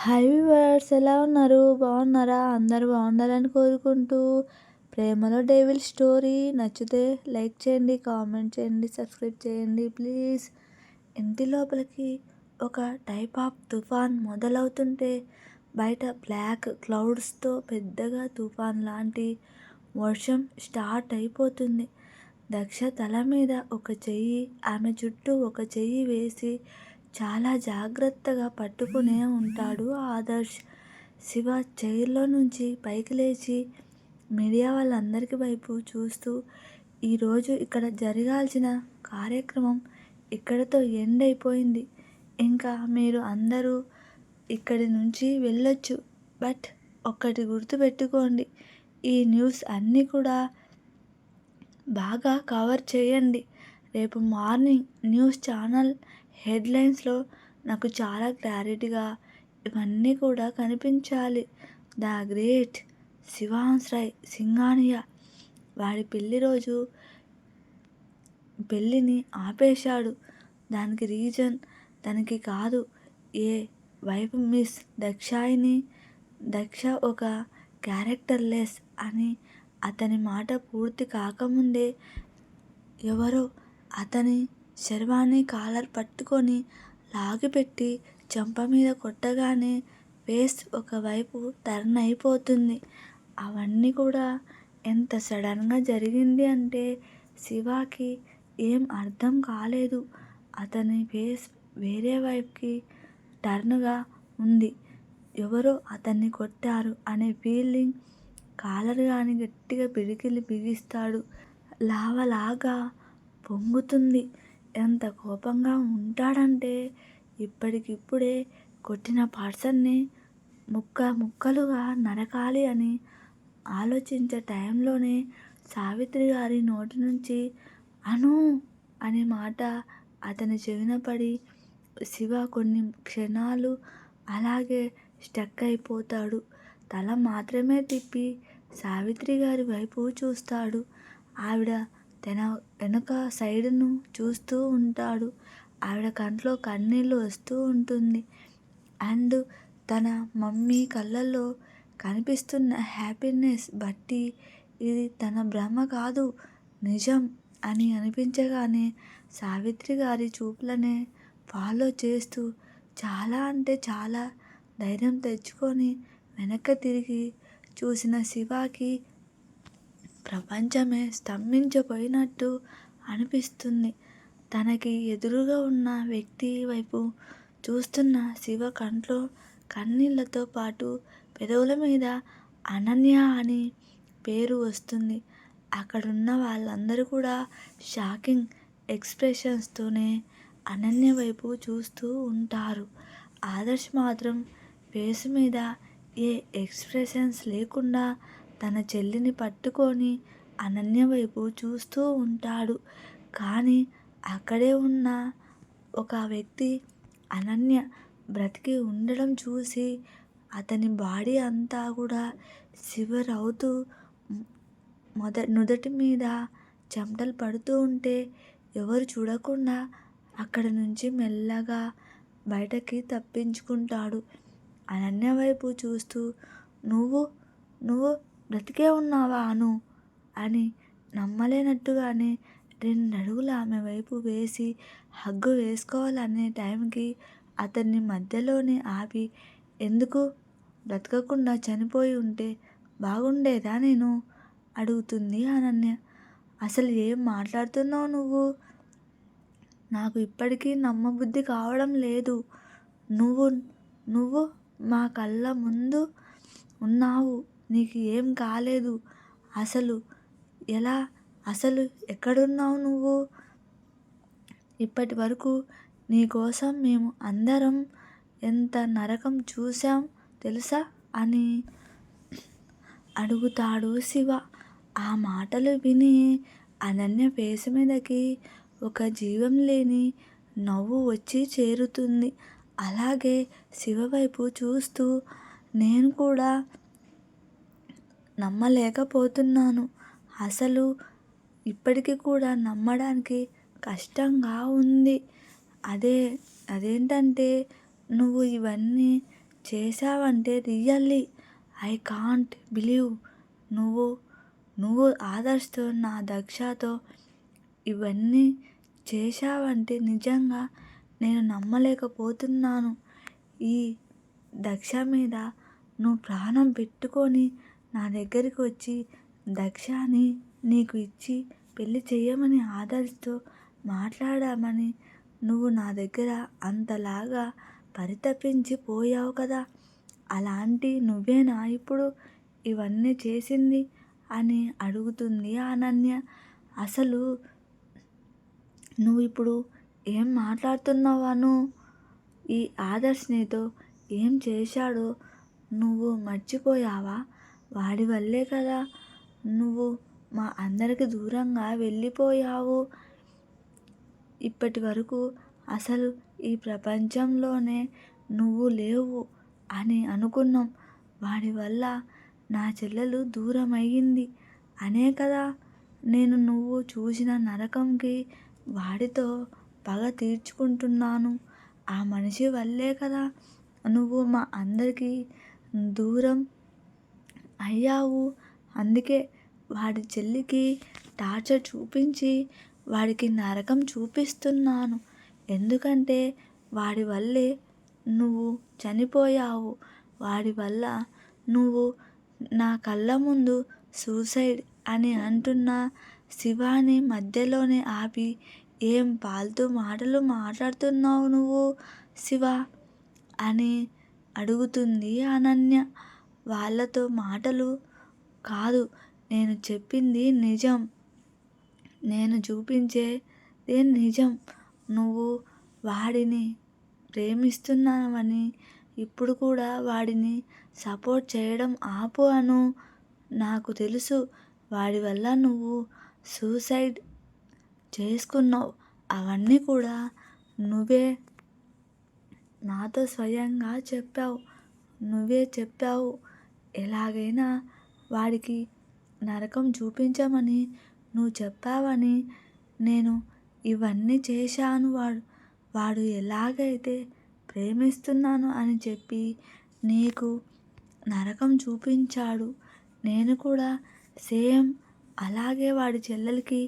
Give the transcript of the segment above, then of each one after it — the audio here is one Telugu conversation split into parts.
హాయ్ వ్యూవర్స్, ఎలా ఉన్నారు? బాగున్నారా? అందరూ బాగుండాలని కోరుకుంటూ ప్రేమలో డేవిల్ స్టోరీ నచ్చితే లైక్ చేయండి, కామెంట్ చేయండి, సబ్స్క్రైబ్ చేయండి ప్లీజ్. ఇంటి లోపలికి ఒక టైప్ ఆఫ్ తుఫాన్ మొదలవుతుంటే బయట బ్లాక్ క్లౌడ్స్తో పెద్దగా తుఫాన్ లాంటి వర్షం స్టార్ట్ అయిపోతుంది. దక్ష తల మీద ఒక చెయ్యి, ఆమె చుట్టూ ఒక చెయ్యి వేసి చాలా జాగ్రత్తగా పట్టుకునే ఉంటాడు ఆదర్శ్. శివ చైర్లో నుంచి పైకి లేచి మీడియా వాళ్ళందరికి వైపు చూస్తూ, ఈరోజు ఇక్కడ జరగాల్సిన కార్యక్రమం ఇక్కడితో ఎండ్ అయిపోయింది. ఇంకా మీరు అందరూ ఇక్కడి నుంచి వెళ్ళొచ్చు. బట్ ఒక్కటి గుర్తుపెట్టుకోండి, ఈ న్యూస్ అన్నీ కూడా బాగా కవర్ చేయండి. రేపు మార్నింగ్ న్యూస్ ఛానల్ హెడ్లైన్స్లో నాకు చాలా క్లారిటీగా ఇవన్నీ కూడా కనిపించాలి. ద గ్రేట్ శివాంశ్ రాయ్ సింఘానియా వాడి పెళ్ళిని ఆపేశాడు. దానికి రీజన్ తనకి కాదు, ఏ వైఫ్ మిస్ దక్షాయిని. దక్ష ఒక క్యారెక్టర్లెస్ అని అతని మాట పూర్తి కాకముందే ఎవరో అతని శర్వాణి కాలర్ పట్టుకొని లాగిపెట్టి చెంప మీద కొట్టగానే ఫేస్ ఒకవైపు టర్న్ అయిపోతుంది. అవన్నీ కూడా ఎంత సడన్గా జరిగింది అంటే శివాకి ఏం అర్థం కాలేదు. అతని ఫేస్ వేరే వైపుకి టర్న్గా ఉంది. ఎవరో అతన్ని కొట్టారు అనే ఫీలింగ్. కాలర్ కానీ గట్టిగా పిడికిలి బిగిస్తాడు. లావలాగా పొంగుతుంది. ఎంత కోపంగా ఉంటాడంటే ఇప్పటికిప్పుడే కొట్టిన పర్సన్ని ముక్కలుగా నరకాలి అని ఆలోచించే టైంలోనే సావిత్రి గారి నోటి నుంచి అను అనే మాట అతని చెవిన పడి శివ కొన్ని క్షణాలు అలాగే స్టక్ అయిపోతాడు. తల మాత్రమే తిప్పి సావిత్రి గారి వైపు చూస్తాడు. ఆవిడ తన వెనుక సైడ్ను చూస్తూ ఉంటాడు. ఆవిడ కంట్లో కన్నీళ్ళు వస్తూ ఉంటుంది. అండ్ తన మమ్మీ కళ్ళల్లో కనిపిస్తున్న హ్యాపీనెస్ బట్టి ఇది తన భ్రమ కాదు, నిజం అని అనిపించగానే సావిత్రి గారి చూపులనే ఫాలో చేస్తూ చాలా అంటే చాలా ధైర్యం తెచ్చుకొని వెనక్కి తిరిగి చూసిన శివాకి ప్రపంచమే స్తంభించిపోయినట్టు అనిపిస్తుంది. తనకి ఎదురుగా ఉన్న వ్యక్తి వైపు చూస్తున్న శివ కంట్లో కన్నీళ్లతో పాటు పెదవుల మీద అనన్య అని పేరు వస్తుంది. అక్కడున్న వాళ్ళందరూ కూడా షాకింగ్ ఎక్స్ప్రెషన్స్తోనే అనన్య వైపు చూస్తూ ఉంటారు. ఆదర్శ్ మాత్రం ఫేస్ మీద ఏ ఎక్స్ప్రెషన్స్ లేకుండా తన చెల్లిని పట్టుకొని అనన్య వైపు చూస్తూ ఉంటాడు. కానీ అక్కడే ఉన్న ఒక వ్యక్తి అనన్య బ్రతికి ఉండడం చూసి అతని బాడీ అంతా కూడా శివర్ అవుతూ నుదటి మీద చెమటలు పడుతూ ఉంటే ఎవరు చూడకుండా అక్కడి నుంచి మెల్లగా బయటకి తప్పించుకుంటాడు. అనన్య వైపు చూస్తూ నువ్వు బ్రతికే ఉన్నావా అను అని నమ్మలేనట్టుగానే 2 అడుగులు ఆమె వైపు వేసి హగ్గు వేసుకోవాలనే టైంకి అతన్ని మధ్యలోనే ఆపి, ఎందుకు బ్రతకకుండా చనిపోయి ఉంటే బాగుండేదా నేను అడుగుతుంది అనన్య. అసలు ఏం మాట్లాడుతున్నావు నువ్వు? నాకు ఇప్పటికీ నమ్మబుద్ధి కావడం లేదు. నువ్వు మా కళ్ళ ముందు ఉన్నావు, నీకు ఏం కాలేదు. అసలు ఎక్కడున్నావు నువ్వు? ఇప్పటి వరకు నీకోసం మేము అందరం ఎంత నరకం చూసాం తెలుసా అని అడుగుతాడు శివ. ఆ మాటలు విని అనన్య ఫేస్ మీదకి ఒక జీవం లేని నవ్వు వచ్చి చేరుతుంది. అలాగే శివ వైపు చూస్తూ, నేను కూడా నమ్మలేకపోతున్నాను. అసలు ఇప్పటికీ కూడా నమ్మడానికి కష్టంగా ఉంది. అదేంటంటే నువ్వు ఇవన్నీ చేశావంటే రియల్లీ ఐ కాంట్ బిలీవ్ నువ్వు నువ్వు ఆదర్శ్‌తో నా దక్షతో ఇవన్నీ చేశావంటే నిజంగా నేను నమ్మలేకపోతున్నాను. ఈ దక్ష మీద నువ్వు ప్రాణం పెట్టుకొని నా దగ్గరికి వచ్చి దక్షని నీకు ఇచ్చి పెళ్లి చెయ్యమని ఆదర్శ్‌తో మాట్లాడామని నువ్వు నా దగ్గర అంతలాగా పరితపించి పోయావు కదా! అలాంటి నువ్వేనా ఇప్పుడు ఇవన్నీ చేసింది అని అడుగుతుంది అనన్య. అసలు నువ్వు ఇప్పుడు ఏం మాట్లాడుతున్నావు అను? ఈ ఆదర్శ్ నీతో ఏం చేశాడో నువ్వు మర్చిపోయావా? వాడి వల్లే కదా నువ్వు మా అందరికి దూరంగా వెళ్ళిపోయావు. ఇప్పటి వరకు అసలు ఈ ప్రపంచంలోనే నువ్వు లేవు అని అనుకున్నాం. వాడి వల్ల నా చెల్లెలు దూరం అయ్యింది అనే కదా నేను నువ్వు చూసిన నరకంకి వాడితో పగ తీర్చుకుంటున్నాను. ఆ మనిషి వల్లే కదా నువ్వు మా అందరికీ దూరం అయ్యావు. అందుకే వాడి చెల్లికి టార్చర్ చూపించి వాడికి నరకం చూపిస్తున్నాను. ఎందుకంటే వాడి వల్లే నువ్వు చనిపోయావు. వాడి వల్ల నువ్వు నా కళ్ళ ముందు సూసైడ్ అని అంటున్న శివాని మధ్యలోనే ఆపి ఏం ఫాల్తూ మాటలు మాట్లాడుతున్నావు నువ్వు శివ అని అడుగుతుంది అనన్య. వాళ్ళతో మాటలు కాదు, నేను చెప్పింది నిజం. నేను చూపించేదే నిజం. నువ్వు వాడిని ప్రేమిస్తున్నావని ఇప్పుడు కూడా వాడిని సపోర్ట్ చేయడం ఆపు అను. నాకు తెలుసు వాడి వల్ల నువ్వు సూసైడ్ చేసుకున్నావు. అవన్నీ కూడా నువ్వే నాతో స్వయంగా చెప్పావు. నువ్వే చెప్పావు ఎలాగైనా వాడికి నరకం చూపించమని నువ్వు చెప్పావని నేను ఇవన్నీ చేశాను. వాడు ఎలాగైతే ప్రేమిస్తున్నాను అని చెప్పి నీకు నరకం చూపించాడు. నేను కూడా సేమ్ అలాగే వాడి చెల్లెలకి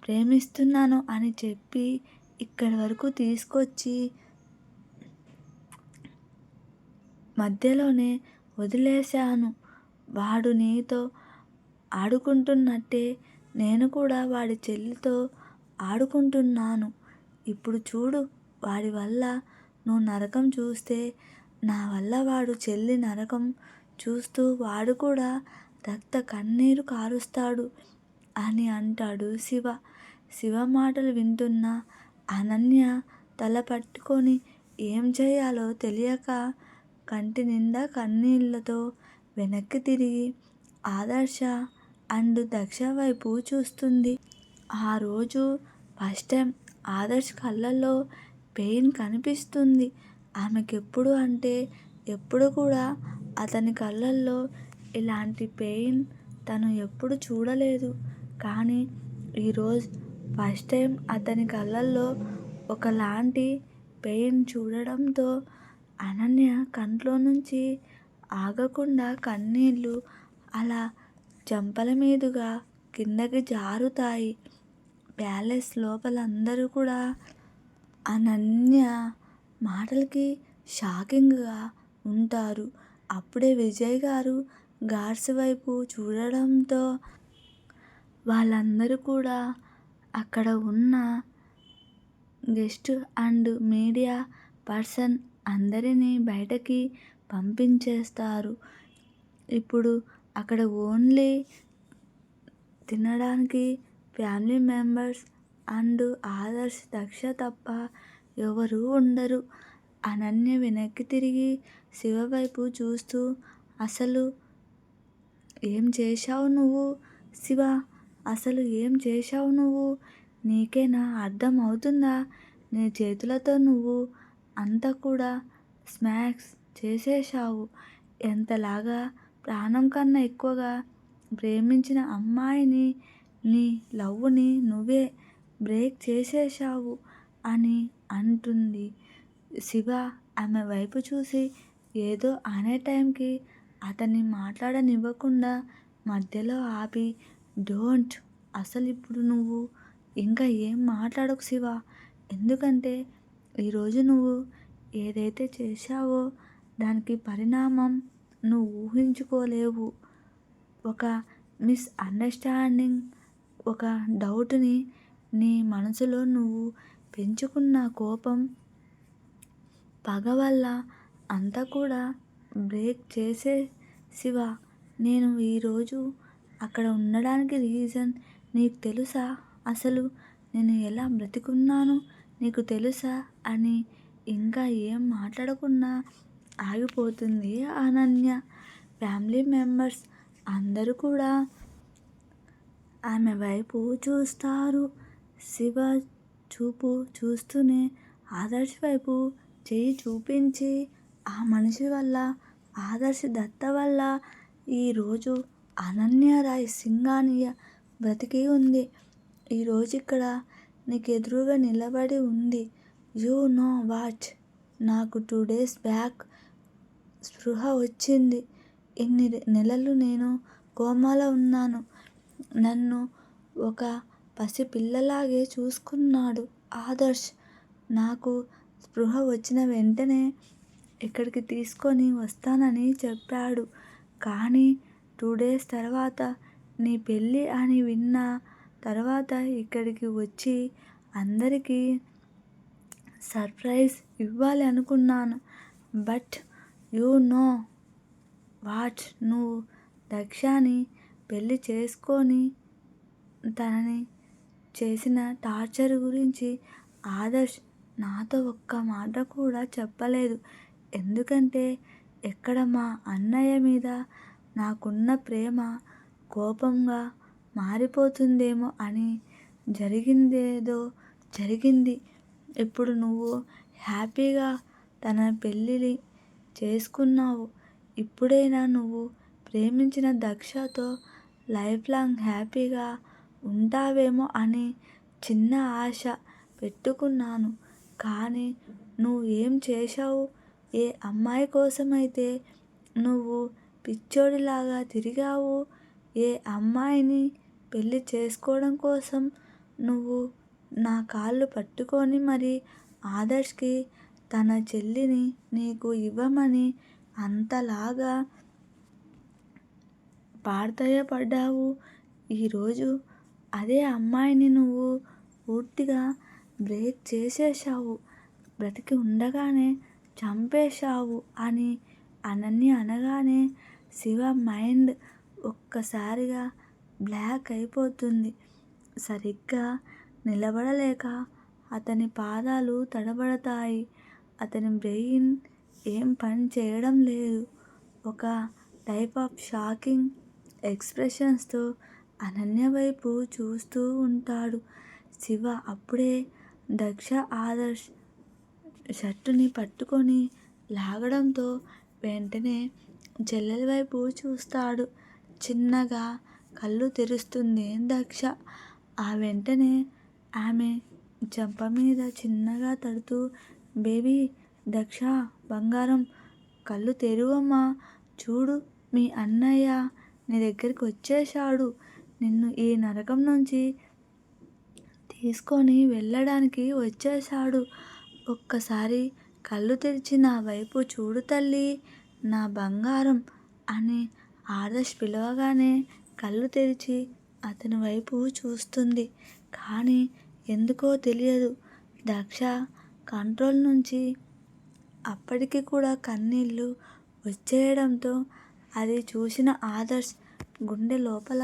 ప్రేమిస్తున్నాను అని చెప్పి ఇక్కడి వరకు తీసుకొచ్చి మధ్యలోనే వదిలేశాను. వాడు నీతో ఆడుకుంటున్నట్టే నేను కూడా వాడి చెల్లితో ఆడుకుంటున్నాను. ఇప్పుడు చూడు వాడి వల్ల నువ్వు నరకం చూస్తే నా వల్ల వాడు చెల్లి నరకం చూస్తూ వాడు కూడా రక్త కన్నీరు కారుస్తాడు అని అంటాడు శివ. శివ మాటలు వింటున్న అనన్య తల పట్టుకొని ఏం చేయాలో తెలియక కంటి నిండా కన్నీళ్లతో వెనక్కి తిరిగి ఆదర్శ అండ్ దక్ష వైపు చూస్తుంది. ఆ రోజు ఫస్ట్ టైం ఆదర్శ్ కళ్ళల్లో పెయిన్ కనిపిస్తుంది. ఆమెకెప్పుడు అంటే ఎప్పుడు కూడా అతని కళ్ళల్లో ఇలాంటి పెయిన్ తను ఎప్పుడు చూడలేదు. కానీ ఈరోజు ఫస్ట్ టైం అతని కళ్ళల్లో ఒకలాంటి పెయిన్ చూడడంతో అనన్య కంట్లో నుంచి ఆగకుండా కన్నీళ్ళు అలా చెంపల మీదుగా కిందకి జారుతాయి. ప్యాలెస్ లోపల అందరూ కూడా అనన్య మాటలకి షాకింగ్గా ఉంటారు. అప్పుడే విజయ్ గారు గార్డ్స్ వైపు చూడడంతో వాళ్ళందరూ కూడా అక్కడ ఉన్న గెస్ట్ అండ్ మీడియా పర్సన్ అందరినీ బయటకి పంపించేస్తారు. ఇప్పుడు అక్కడ ఓన్లీ తినడానికి family members and Adarsh Daksha తప్ప ఎవరూ ఉండరు. అనన్య వెనక్కి తిరిగి శివ వైపు చూస్తూ అసలు ఏం చేశావు నువ్వు శివ? అసలు ఏం చేశావు నువ్వు? నీకేనా అర్థం అవుతుందా? నీ చేతులతో నువ్వు అంతా కూడా స్మాష్ చేసేశావు. ఎంతలాగా ప్రాణం కన్నా ఎక్కువగా ప్రేమించిన అమ్మాయిని నీ లవ్ని నువ్వే బ్రేక్ చేసేశావు అని అంటుంది. శివ ఆమె వైపు చూసి ఏదో అనే టైంకి అతన్ని మాట్లాడనివ్వకుండా మధ్యలో ఆపి, డోంట్, అసలు ఇప్పుడు నువ్వు ఇంకా ఏం మాట్లాడకు శివ. ఎందుకంటే ఈరోజు నువ్వు ఏదైతే చేశావో దానికి పరిణామం నువ్వు ఊహించుకోలేవు. ఒక మిస్అండర్‌స్టాండింగ్, ఒక డౌట్‌ని నీ మనసులో నువ్వు పెంచుకున్న కోపం, పగ వల్ల అంతా కూడా బ్రేక్ చేసే శివ. నేను ఈరోజు అక్కడ ఉండడానికి రీజన్ నీకు తెలుసా? అసలు నేను ఎలా బ్రతికున్నానో నీకు తెలుసా? అని ఇంకా ఏం మాట్లాడకుండా ఆగిపోతుంది అనన్య. ఫ్యామిలీ మెంబర్స్ అందరూ కూడా ఆమె వైపు చూస్తారు. శివ చూపు చూస్తూనే ఆదర్శ్ వైపు చెయ్యి చూపించి, ఆ మనిషి వల్ల, ఆదర్శ్ దత్త వల్ల ఈరోజు అనన్య రాయ్ సింఘానియా బ్రతికి ఉంది. ఈరోజు ఇక్కడ నీకు ఎదురుగా నిలబడి ఉంది. యూ నో వాట్, నాకు 2 days బ్యాక్ స్పృహ వచ్చింది. ఇన్ని నెలలు నేను కోమాలో ఉన్నాను. నన్ను ఒక పసిపిల్లలాగే చూసుకున్నాడు ఆదర్శ్. నాకు స్పృహ వచ్చిన వెంటనే ఇక్కడికి తీసుకొని వస్తానని చెప్పాడు. కానీ 2 days తర్వాత నీ పెళ్ళి అని విన్న తర్వాత ఇక్కడికి వచ్చి అందరికీ సర్ప్రైజ్ ఇవ్వాలి అనుకున్నాను. బట్ యూ నో వాట్, నువ్వు దక్షని పెళ్ళి చేసుకొని తనని చేసిన టార్చర్ గురించి ఆదర్శ్ నాతో ఒక్క మాట కూడా చెప్పలేదు. ఎందుకంటే ఎక్కడ మా అన్నయ్య మీద నాకున్న ప్రేమ కోపంగా మారిపోతుందేమో అని. జరిగిందేదో జరిగింది. ఇప్పుడు నువ్వు హ్యాపీగా తన పెళ్ళిని చేసుకున్నావు. ఇప్పుడైనా నువ్వు ప్రేమించిన దక్షతో లైఫ్ లాంగ్ హ్యాపీగా ఉంటావేమో అని చిన్న ఆశ పెట్టుకున్నాను. కానీ నువ్వు ఏం చేశావు? ఏ అమ్మాయి కోసమైతే నువ్వు పిచ్చోడిలాగా తిరిగావు, ఏ అమ్మాయిని పెళ్ళి చేసుకోవడం కోసం నువ్వు నా కాళ్ళు పట్టుకొని మరి ఆదర్శ్కి తన చెల్లిని నీకు ఇవ్వమని అంతలాగా ప్రాధేయపడ్డావు. ఈరోజు అదే అమ్మాయిని నువ్వు పూర్తిగా బ్రేక్ చేసేశావు. బ్రతికి ఉండగానే చంపేశావు అని అనన్య అనగానే శివ మైండ్ ఒక్కసారిగా బ్లాక్ అయిపోతుంది. సరిగ్గా నిలబడలేక అతని పాదాలు తడబడతాయి. అతని బ్రెయిన్ ఏం పని చేయడం లేదు. ఒక టైప్ ఆఫ్ షాకింగ్ ఎక్స్ప్రెషన్స్తో అనన్య వైపు చూస్తూ ఉంటాడు. శివ అప్పుడే దక్ష ఆదర్శ్ షర్టుని పట్టుకొని లాగడంతో వెంటనే చెల్లెలి వైపు చూస్తాడు. చిన్నగా కళ్ళు తెరుస్తుంది దక్ష. ఆ వెంటనే ఆమె చెంప మీద చిన్నగా తడుతూ, బేబీ దక్ష బంగారం, కళ్ళు తెరువమ్మా, చూడు మీ అన్నయ్య నీ దగ్గరికి వచ్చేశాడు. నిన్ను ఈ నరకం నుంచి తీసుకొని వెళ్ళడానికి వచ్చేశాడు. ఒక్కసారి కళ్ళు తెరిచి నా వైపు చూడు తల్లి, నా బంగారం అని ఆదర్శ్ పిలవగానే కళ్ళు తెరిచి అతని వైపు చూస్తుంది. కానీ ఎందుకో తెలియదు, దక్ష కంట్రోల్ నుంచి అప్పటికి కూడా కన్నీళ్ళు వచ్చేయడంతో అది చూసిన ఆదర్శ్ గుండె లోపల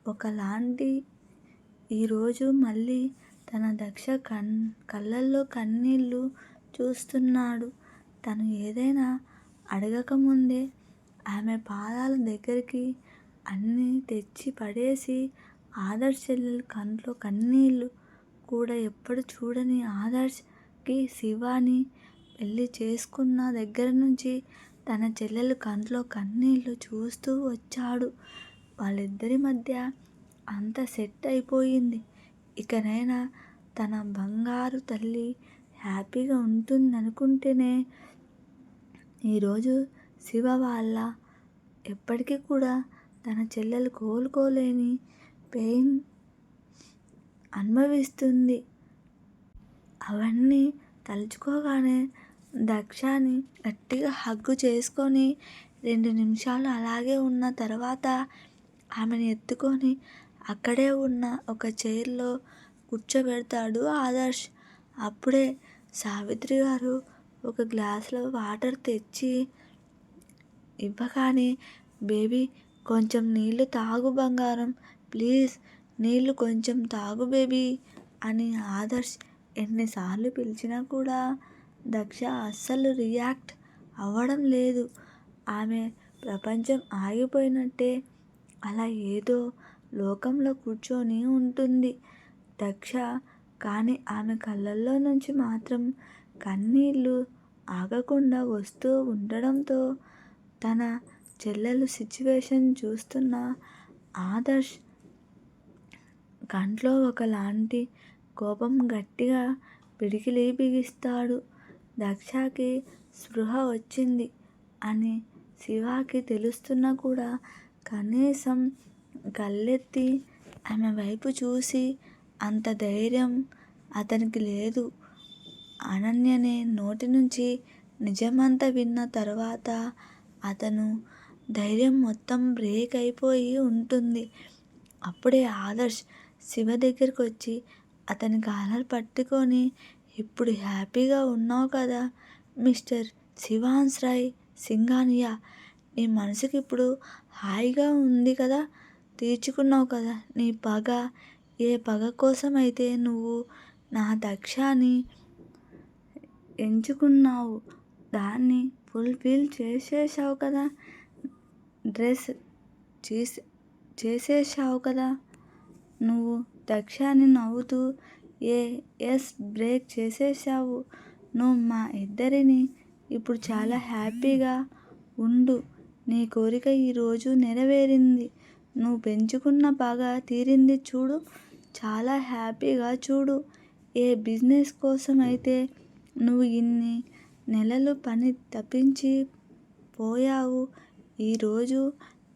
ఒకలాంటి, ఈరోజు మళ్ళీ తన దక్ష కళ్ళల్లో కన్నీళ్ళు చూస్తున్నాడు. తను ఏదైనా అడగకముందే ఆమె పాదాల దగ్గరికి అన్నీ తెచ్చి పడేసి ఆదర్శ్ చెల్లెలు కంట్లో కన్నీళ్ళు కూడా ఎప్పుడు చూడని ఆదర్శ్కి శివాని పెళ్ళి చేసుకున్న దగ్గర నుంచి తన చెల్లెలు కంట్లో కన్నీళ్ళు చూస్తూ వచ్చాడు. వాళ్ళిద్దరి మధ్య అంత సెట్ అయిపోయింది. ఇకనైనా తన బంగారు తల్లి హ్యాపీగా ఉంటుందనుకుంటేనే ఈరోజు శివ వాళ్ళ ఎప్పటికీ కూడా తన చెల్లెలు కోలుకోలేని పెయిన్ అనుభవిస్తుంది. అవన్నీ తలుచుకోగానే దక్షని గట్టిగా హగ్గు చేసుకొని 2 నిమిషాలు అలాగే ఉన్న తర్వాత ఆమెను ఎత్తుకొని అక్కడే ఉన్న ఒక చైర్లో కూర్చోబెడతాడు ఆదర్శ్. అప్పుడే సావిత్రి గారు ఒక గ్లాసులో వాటర్ తెచ్చి ఇవ్వగానే, బేబీ కొంచెం నీళ్ళు తాగు బంగారం, ప్లీజ్ నీళ్ళు కొంచెం తాగు బేబీ అని ఆదర్శ్ ఎన్నిసార్లు పిలిచినా కూడా దక్ష అస్సలు రియాక్ట్ అవ్వడం లేదు. ఆమె ప్రపంచం ఆగిపోయినట్టే అలా ఏదో లోకంలో కూర్చొని ఉంటుంది దక్ష. కానీ ఆమె కళ్ళల్లో నుంచి మాత్రం కన్నీళ్ళు ఆగకుండా వస్తూ ఉండడంతో తన చెల్లెలు సిచ్యువేషన్ చూస్తున్న ఆదర్శ్ కంట్లో ఒకలాంటి కోపం గట్టిగా పిడికిలి బిగిస్తాడు. దక్షకి స్పృహ వచ్చింది అని శివకి తెలుస్తున్నా కూడా కనీసం కళ్ళెత్తి ఆమె వైపు చూసి అంత ధైర్యం అతనికి లేదు. అనన్యనే నోటి నుంచి నిజమంతా విన్న తర్వాత అతను ధైర్యం మొత్తం బ్రేక్ అయిపోయి ఉంటుంది. అప్పుడే ఆదర్శ్ శివ దగ్గరికి వచ్చి అతని కాలర్ పట్టుకొని, ఇప్పుడు హ్యాపీగా ఉన్నావు కదా మిస్టర్ శివాన్స్ రాయ్ సింఘానియా, నీ మనసుకి ఇప్పుడు హాయిగా ఉంది కదా, తీర్చుకున్నావు కదా నీ పగ. ఏ పగ కోసం అయితే నువ్వు నా దక్షని ఎంచుకున్నావు దాన్ని ఫుల్ఫిల్ చేసేసావు కదా, డ్రెస్ చేసేసావు కదా నువ్వు. దక్షని నవ్వుతూ ఎస్ బ్రేక్ చేసేసావు నువ్వు. మా ఇద్దరిని ఇప్పుడు చాలా హ్యాపీగా ఉండు. నీ కోరిక ఈరోజు నెరవేరింది. నువ్వు పెంచుకున్న పగ తీరింది చూడు, చాలా హ్యాపీగా చూడు. ఏ బిజినెస్ కోసం అయితే నువ్వు ఇన్ని నెలలు పని తప్పించి పోయావు, ఈరోజు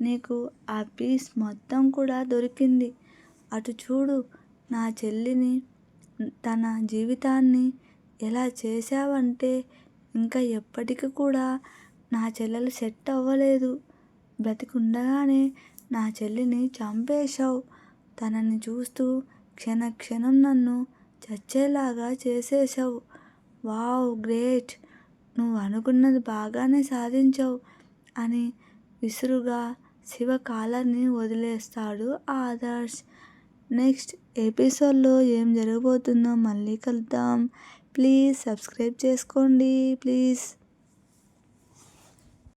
నీకు ఆ పీస్ మొత్తం కూడా దొరికింది. అటు చూడు నా చెల్లిని, తన జీవితాన్ని ఎలా చేశావంటే ఇంకా ఎప్పటికీ కూడా నా చెల్లెలు సెట్ అవ్వలేదు. బ్రతికుండగానే నా చెల్లిని చంపేశావు. తనని చూస్తూ క్షణక్షణం నన్ను చచ్చేలాగా చేసేశావు. వావ్ గ్రేట్, నువ్వు అనుకున్నది బాగానే సాధించావు అని విసురుగా శివ కాలర్ని వదిలేస్తాడు ఆదర్శ్. నెక్స్ట్ ఎపిసోడ్లో ఏం జరగబోతుందో మళ్ళీ కలుద్దాం. ప్లీజ్ సబ్స్క్రైబ్ చేసుకోండి ప్లీజ్.